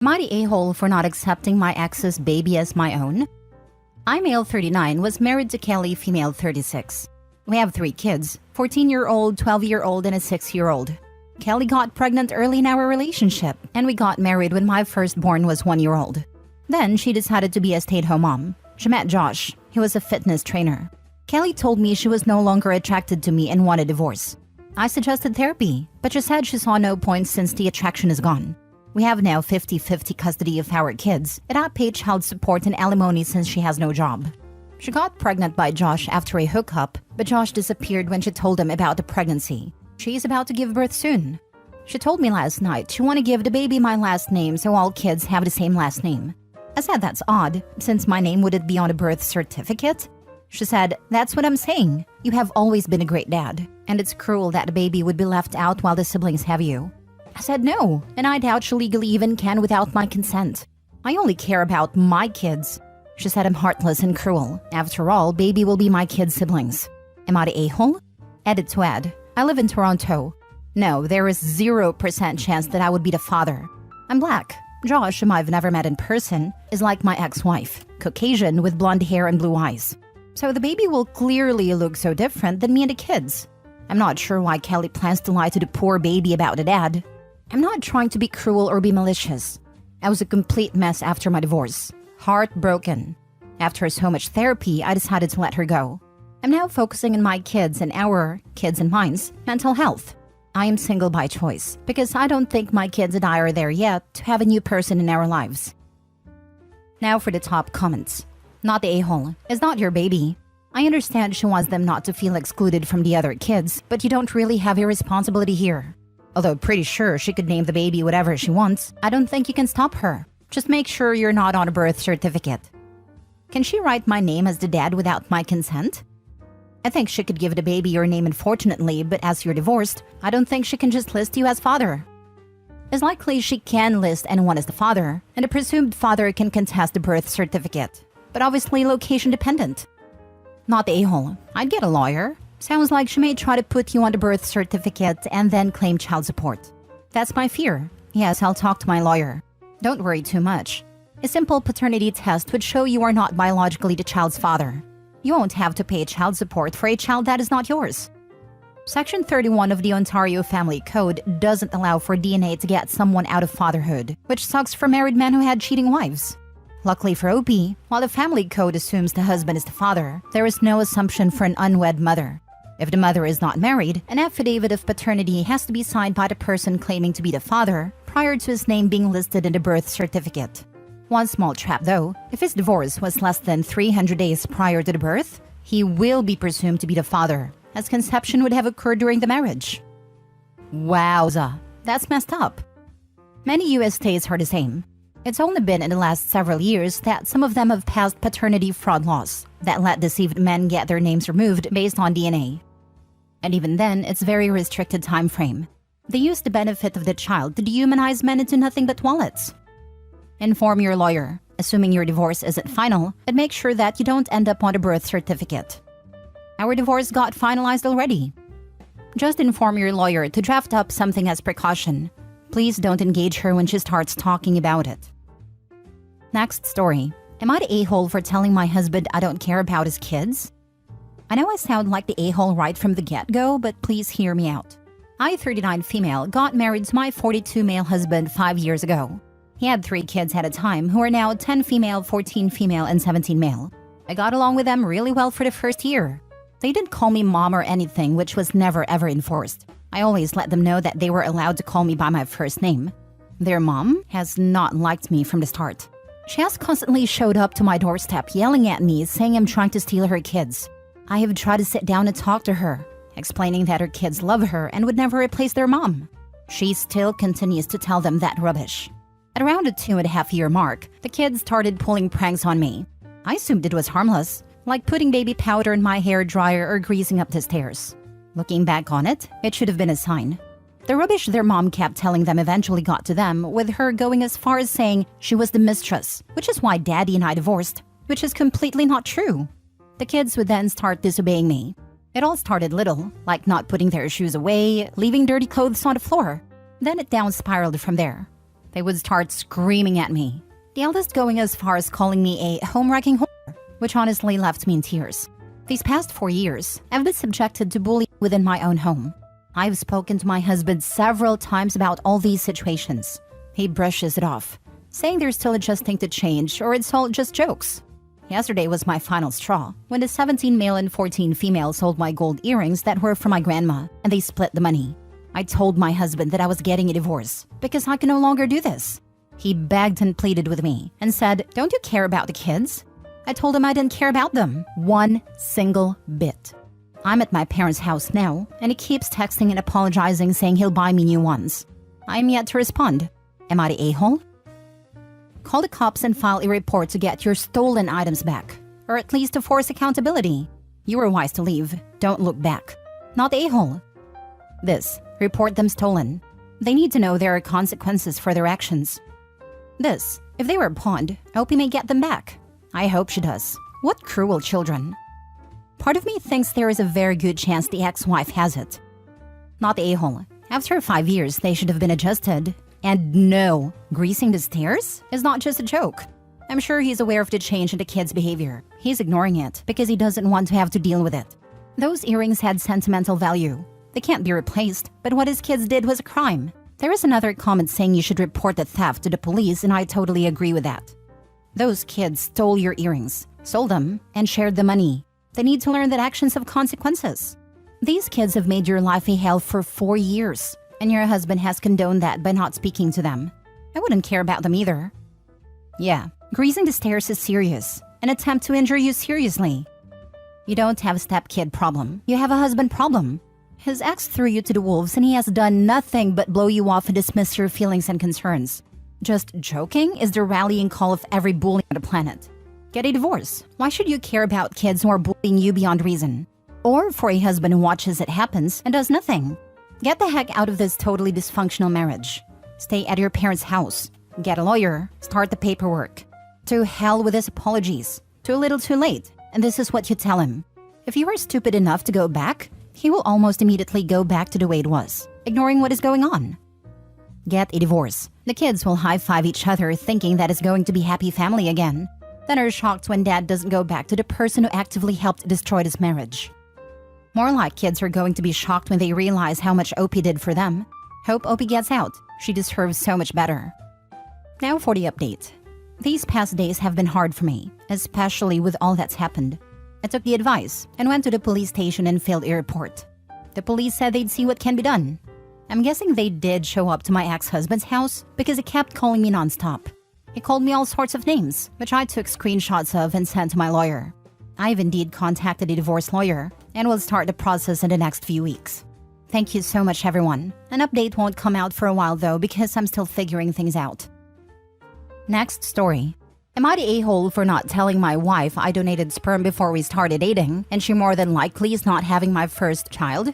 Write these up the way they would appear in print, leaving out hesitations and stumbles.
Am I the a-hole for not accepting my ex's baby as my own? I, male 39, was married to Kelly, female 36. We have 3 kids, 14-year-old, 12-year-old, and a 6-year-old. Kelly got pregnant early in our relationship, and we got married when my firstborn was 1-year-old. Then she decided to be a stay-at-home mom. She met Josh. He was a fitness trainer. Kelly told me she was no longer attracted to me and wanted divorce. I suggested therapy, but she said she saw no point since the attraction is gone. We have now 50-50 custody of our kids, and I pay child support and alimony since she has no job. She got pregnant by Josh after a hookup, but Josh disappeared when she told him about the pregnancy. She is about to give birth soon. She told me last night she want to give the baby my last name so all kids have the same last name. I said that's odd, since my name wouldn't be on a birth certificate. She said, "That's what I'm saying. You have always been a great dad, and it's cruel that the baby would be left out while the siblings have you." I said no, and I doubt she legally even can without my consent. I only care about my kids. She said I'm heartless and cruel. After all, baby will be my kids' siblings. Am I the a-hole? Edit to add, I live in Toronto. No, there is 0% chance that I would be the father. I'm black. Josh, whom I've never met in person, is like my ex-wife, Caucasian with blonde hair and blue eyes. So the baby will clearly look so different than me and the kids. I'm not sure why Kelly plans to lie to the poor baby about the dad. I'm not trying to be cruel or be malicious. I was a complete mess after my divorce. Heartbroken. After so much therapy, I decided to let her go. I'm now focusing on my kids and our kids and mine's mental health. I am single by choice because I don't think my kids and I are there yet to have a new person in our lives. Now for the top comments. Not the a-hole. It's not your baby. I understand she wants them not to feel excluded from the other kids, but you don't really have a responsibility here. Although pretty sure she could name the baby whatever she wants, I don't think you can stop her. Just make sure you're not on a birth certificate. Can she write my name as the dad without my consent? I think she could give the baby your name unfortunately, but as you're divorced, I don't think she can just list you as father. It's likely she can list anyone as the father, and the presumed father can contest the birth certificate, but obviously location dependent. Not the a-hole. I'd get a lawyer. Sounds like she may try to put you on the birth certificate and then claim child support. That's my fear. Yes, I'll talk to my lawyer. Don't worry too much. A simple paternity test would show you are not biologically the child's father. You won't have to pay child support for a child that is not yours. Section 31 of the Ontario Family Code doesn't allow for DNA to get someone out of fatherhood, which sucks for married men who had cheating wives. Luckily for OP, while the Family Code assumes the husband is the father, there is no assumption for an unwed mother. If the mother is not married, an affidavit of paternity has to be signed by the person claiming to be the father prior to his name being listed in the birth certificate. One small trap though, if his divorce was less than 300 days prior to the birth, he will be presumed to be the father, as conception would have occurred during the marriage. Wowza, that's messed up. Many US states are the same. It's only been in the last several years that some of them have passed paternity fraud laws that let deceived men get their names removed based on DNA. And even then, it's very restricted time frame. They use the benefit of the child to dehumanize men into nothing but wallets. Inform your lawyer, assuming your divorce isn't final, and make sure that you don't end up on a birth certificate. Our divorce got finalized already. Just inform your lawyer to draft up something as precaution. Please don't engage her when she starts talking about it. Next story. Am I the a-hole for telling my husband I don't care about his kids? I know I sound like the a-hole right from the get-go, but please hear me out. I, 39 female, got married to my 42 male husband 5 years ago. He had 3 kids at a time who are now 10 female, 14 female, and 17 male. I got along with them really well for the first year. They didn't call me mom or anything, which was never ever enforced. I always let them know that they were allowed to call me by my first name. Their mom has not liked me from the start. She has constantly showed up to my doorstep yelling at me, saying I'm trying to steal her kids. I have tried to sit down and talk to her, explaining that her kids love her and would never replace their mom. She still continues to tell them that rubbish. At around the 2.5-year mark, the kids started pulling pranks on me. I assumed it was harmless, like putting baby powder in my hair dryer or greasing up the stairs. Looking back on it, it should have been a sign. The rubbish their mom kept telling them eventually got to them, with her going as far as saying she was the mistress, which is why Daddy and I divorced, which is completely not true. The kids would then start disobeying me. It all started little, like not putting their shoes away, leaving dirty clothes on the floor. Then it down spiraled from there. They would start screaming at me, the eldest going as far as calling me a home-wrecking whore, which honestly left me in tears. These past 4 years, I've been subjected to bullying within my own home. I've spoken to my husband several times about all these situations. He brushes it off, saying they're still adjusting to change or it's all just jokes. Yesterday was my final straw when the 17 male and 14 female sold my gold earrings that were for my grandma, and they split the money. I told my husband that I was getting a divorce because I can no longer do this. He begged and pleaded with me and said, "Don't you care about the kids?" I told him I didn't care about them one single bit. I'm at my parents' house now, and he keeps texting and apologizing, saying he'll buy me new ones. I'm yet to respond. Am I the a-hole? Call the cops and file a report to get your stolen items back, or at least to force accountability. You were wise to leave. Don't look back. Not the a-hole. This, report them stolen. They need to know there are consequences for their actions. This, if they were pawned, I hope he may get them back. I hope she does. What cruel children. Part of me thinks there is a very good chance the ex-wife has it. Not the a-hole. After 5 years, they should have been adjusted. And no, greasing the stairs is not just a joke. I'm sure he's aware of the change in the kid's behavior. He's ignoring it because he doesn't want to have to deal with it. Those earrings had sentimental value. They can't be replaced, but what his kids did was a crime. There is another comment saying you should report the theft to the police, and I totally agree with that. Those kids stole your earrings, sold them, and shared the money. They need to learn that actions have consequences. These kids have made your life a hell for 4 years, and your husband has condoned that by not speaking to them. I wouldn't care about them either. Yeah, greasing the stairs is serious, an attempt to injure you seriously. You don't have a stepkid problem, you have a husband problem. His ex threw you to the wolves and he has done nothing but blow you off and dismiss your feelings and concerns. Just joking is the rallying call of every bully on the planet. Get a divorce. Why should you care about kids who are bullying you beyond reason? Or for a husband who watches it happens and does nothing. Get the heck out of this totally dysfunctional marriage. Stay at your parents' house. Get a lawyer. Start the paperwork. To hell with his apologies. Too little too late. And this is what you tell him. If you are stupid enough to go back, he will almost immediately go back to the way it was, ignoring what is going on. Get a divorce. The kids will high-five each other thinking that it's going to be happy family again. Then are shocked when dad doesn't go back to the person who actively helped destroy this marriage. More like kids are going to be shocked when they realize how much Opie did for them. Hope Opie gets out. She deserves so much better. Now for the update. These past days have been hard for me, especially with all that's happened. I took the advice and went to the police station and filed a report. The police said they'd see what can be done. I'm guessing they did show up to my ex-husband's house because he kept calling me nonstop. He called me all sorts of names, which I took screenshots of and sent to my lawyer. I've indeed contacted a divorce lawyer and will start the process in the next few weeks. Thank you so much, everyone. An update won't come out for a while though because I'm still figuring things out. Next story. Am I the a-hole for not telling my wife I donated sperm before we started dating and she more than likely is not having my first child?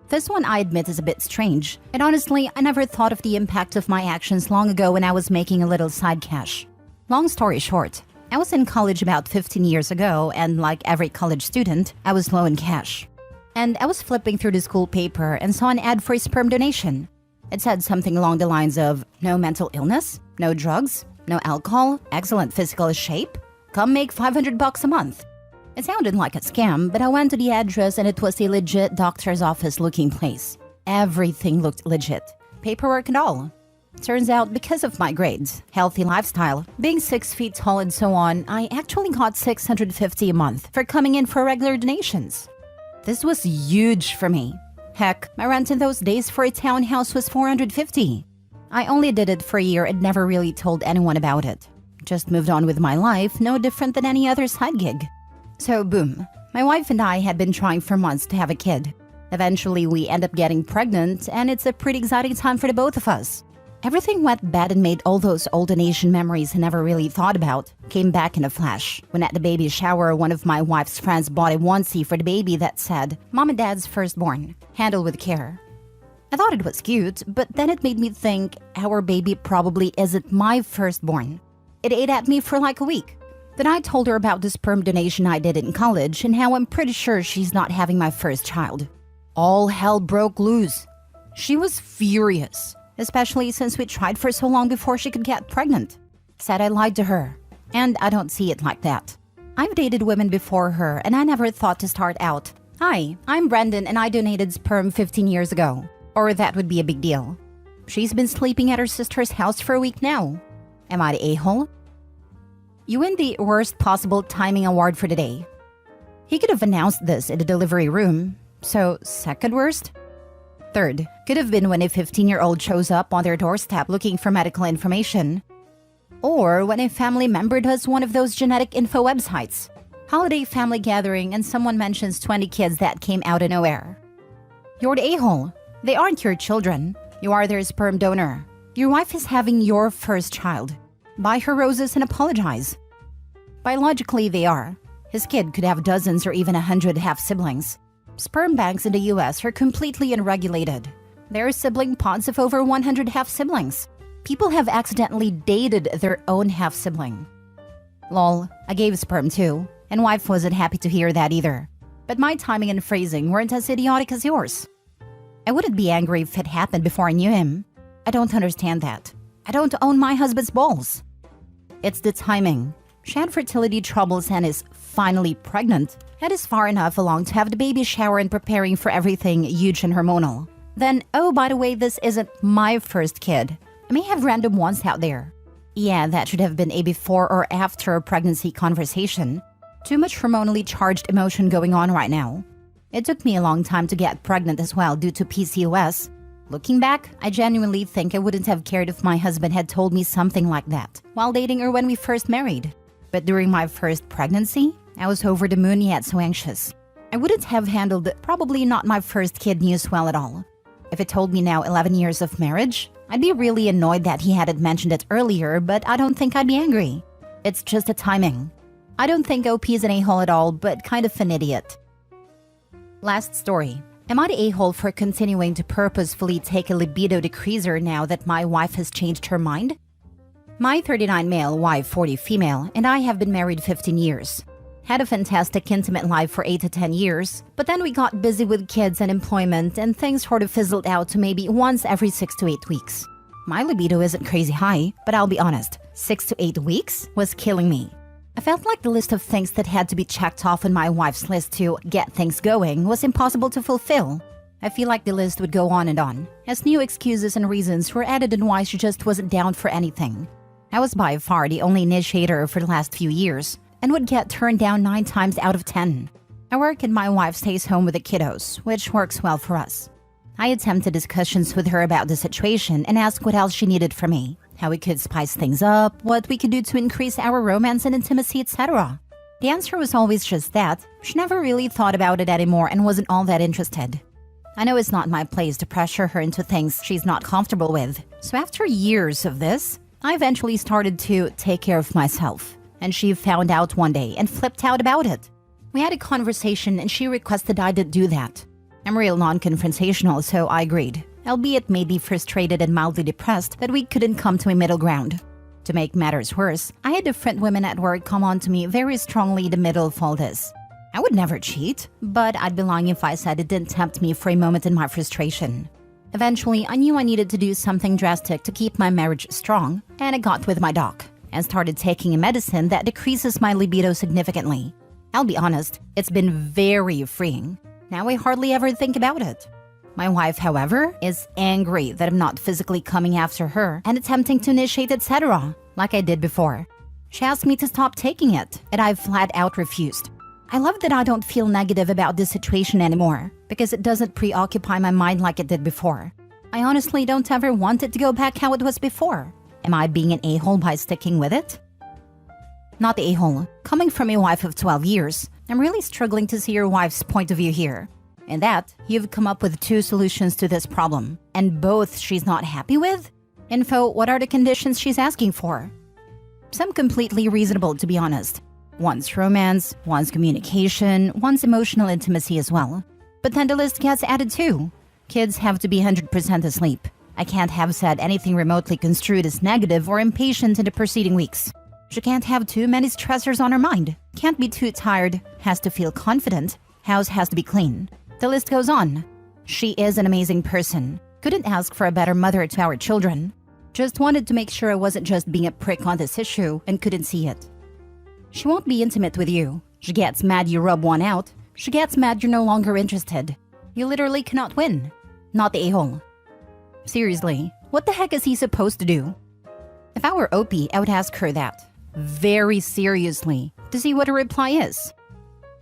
This one I admit is a bit strange, and honestly, I never thought of the impact of my actions long ago when I was making a little side cash. Long story short, I was in college about 15 years ago, and like every college student, I was low in cash. And I was flipping through the school paper and saw an ad for a sperm donation. It said something along the lines of, no mental illness, no drugs, no alcohol, excellent physical shape, come make $500 a month. It sounded like a scam, but I went to the address and it was a legit doctor's office looking place. Everything looked legit, paperwork and all. Turns out because of my grades, healthy lifestyle, being 6 feet tall and so on, I actually got $650 a month for coming in for regular donations. This was huge for me. Heck, my rent in those days for a townhouse was $450. I only did it for a year and never really told anyone about it. Just moved on with my life, no different than any other side gig. So boom, my wife and I had been trying for months to have a kid. Eventually we end up getting pregnant and it's a pretty exciting time for the both of us. Everything went bad and made all those old donation memories I never really thought about came back in a flash when at the baby shower one of my wife's friends bought a onesie for the baby that said, Mom and Dad's firstborn, handled with care. I thought it was cute, but then it made me think our baby probably isn't my firstborn. It ate at me for like a week. Then I told her about the sperm donation I did in college and how I'm pretty sure she's not having my first child. All hell broke loose. She was furious. especially since we tried for so long before she could get pregnant. Said I lied to her, and I don't see it like that. I've dated women before her, and I never thought to start out, "Hi, I'm Brendan and I donated sperm 15 years ago," or that would be a big deal. She's been sleeping at her sister's house for a week now. Am I the a-hole? You win the worst possible timing award for today. He could have announced this in the delivery room, so second worst? Third, could have been when a 15-year-old shows up on their doorstep looking for medical information. Or when a family member does one of those genetic info websites. Holiday family gathering and someone mentions 20 kids that came out of nowhere. You're the a-hole. They aren't your children. You are their sperm donor. Your wife is having your first child. Buy her roses and apologize. Biologically, they are. His kid could have dozens or even 100 half-siblings. Sperm banks in the US are completely unregulated. There are sibling pods of over 100 half-siblings. People have accidentally dated their own half-sibling. Lol, I gave sperm too, and wife wasn't happy to hear that either. But my timing and phrasing weren't as idiotic as yours. I wouldn't be angry if it happened before I knew him. I don't understand that. I don't own my husband's balls. It's the timing. She had fertility troubles and is finally pregnant. And is far enough along to have the baby shower and preparing for everything huge and hormonal. Then, oh, by the way, this isn't my first kid. I may have random ones out there. Yeah, that should have been a before or after pregnancy conversation. Too much hormonally charged emotion going on right now. It took me a long time to get pregnant as well due to PCOS. Looking back, I genuinely think I wouldn't have cared if my husband had told me something like that while dating or when we first married. But during my first pregnancy, I was over the moon yet so anxious. I wouldn't have handled probably not my first kid news well at all. If it told me now 11 years of marriage, I'd be really annoyed that he hadn't mentioned it earlier, but I don't think I'd be angry. It's just a timing. I don't think OP is an a-hole at all, but kind of an idiot. Last story. Am I the a-hole for continuing to purposefully take a libido decreaser now that my wife has changed her mind? My 39 male, wife 40 female, and I have been married 15 years. Had a fantastic intimate life for 8 to 10 years, but then we got busy with kids and employment and things sort of fizzled out to maybe once every 6 to 8 weeks. My libido isn't crazy high, but I'll be honest, 6 to 8 weeks was killing me. I felt like the list of things that had to be checked off on my wife's list to get things going was impossible to fulfill. I feel like the list would go on, as new excuses and reasons were added and why she just wasn't down for anything. I was by far the only initiator for the last few years, and would get turned down 9 times out of 10. I work and my wife stays home with the kiddos, which works well for us. I attempted discussions with her about the situation and asked what else she needed from me, how we could spice things up, what we could do to increase our romance and intimacy, etc. The answer was always just that. She never really thought about it anymore and wasn't all that interested. I know it's not my place to pressure her into things she's not comfortable with, so after years of this, I eventually started to take care of myself. And she found out one day and flipped out about it. We had a conversation and she requested I did do that. I'm real non-confrontational, so I agreed, albeit made me frustrated and mildly depressed that we couldn't come to a middle ground. To make matters worse, I had different women at work come on to me very strongly in the middle of all this. I would never cheat, but I'd be lying if I said it didn't tempt me for a moment in my frustration. Eventually, I knew I needed to do something drastic to keep my marriage strong, and I got with my doc and started taking a medicine that decreases my libido significantly. I'll be honest, it's been very freeing. Now I hardly ever think about it. My wife, however, is angry that I'm not physically coming after her and attempting to initiate, etc., like I did before. She asked me to stop taking it, and I've flat out refused. I love that I don't feel negative about this situation anymore, because it doesn't preoccupy my mind like it did before. I honestly don't ever want it to go back how it was before. Am I being an a-hole by sticking with it? Not the a-hole. Coming from a wife of 12 years, I'm really struggling to see your wife's point of view here. In that, you've come up with 2 solutions to this problem, and both she's not happy with? Info, what are the conditions she's asking for? Some completely reasonable, to be honest. One's romance, one's communication, one's emotional intimacy as well. But then the list gets added too. Kids have to be 100% asleep. I can't have said anything remotely construed as negative or impatient in the preceding weeks. She can't have too many stressors on her mind. Can't be too tired. Has to feel confident. House has to be clean. The list goes on. She is an amazing person. Couldn't ask for a better mother to our children. Just wanted to make sure I wasn't just being a prick on this issue and couldn't see it. She won't be intimate with you. She gets mad you rub one out. She gets mad you're no longer interested. You literally cannot win. Not the a-hole. Seriously, what the heck is he supposed to do? If I were Opie, I would ask her that. Very seriously, to see what her reply is.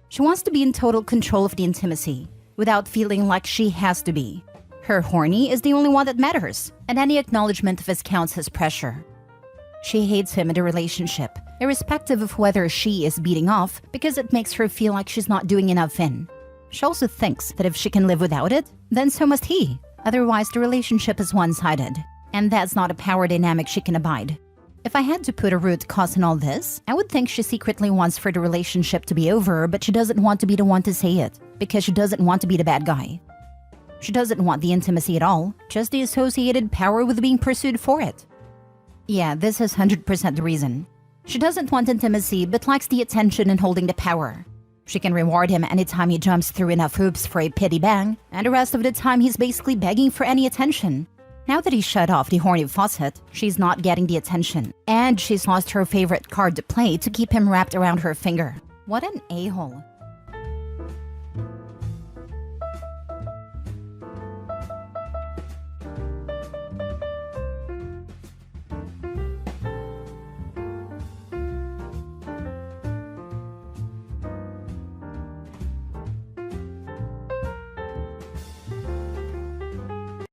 She wants to be in total control of the intimacy, without feeling like she has to be. Her horny is the only one that matters, and any acknowledgement of his counts as pressure. She hates him in the relationship, irrespective of whether she is beating off, because it makes her feel like she's not doing enough in. She also thinks that if she can live without it, then so must he. Otherwise, the relationship is one-sided, and that's not a power dynamic she can abide. If I had to put a root cause in all this, I would think she secretly wants for the relationship to be over, but she doesn't want to be the one to say it, because she doesn't want to be the bad guy. She doesn't want the intimacy at all, just the associated power with being pursued for it. Yeah, this is 100% the reason. She doesn't want intimacy, but likes the attention and holding the power. She can reward him anytime he jumps through enough hoops for a pity bang, and the rest of the time he's basically begging for any attention. Now that he's shut off the horny faucet, she's not getting the attention, and she's lost her favorite card to play to keep him wrapped around her finger. What an a-hole.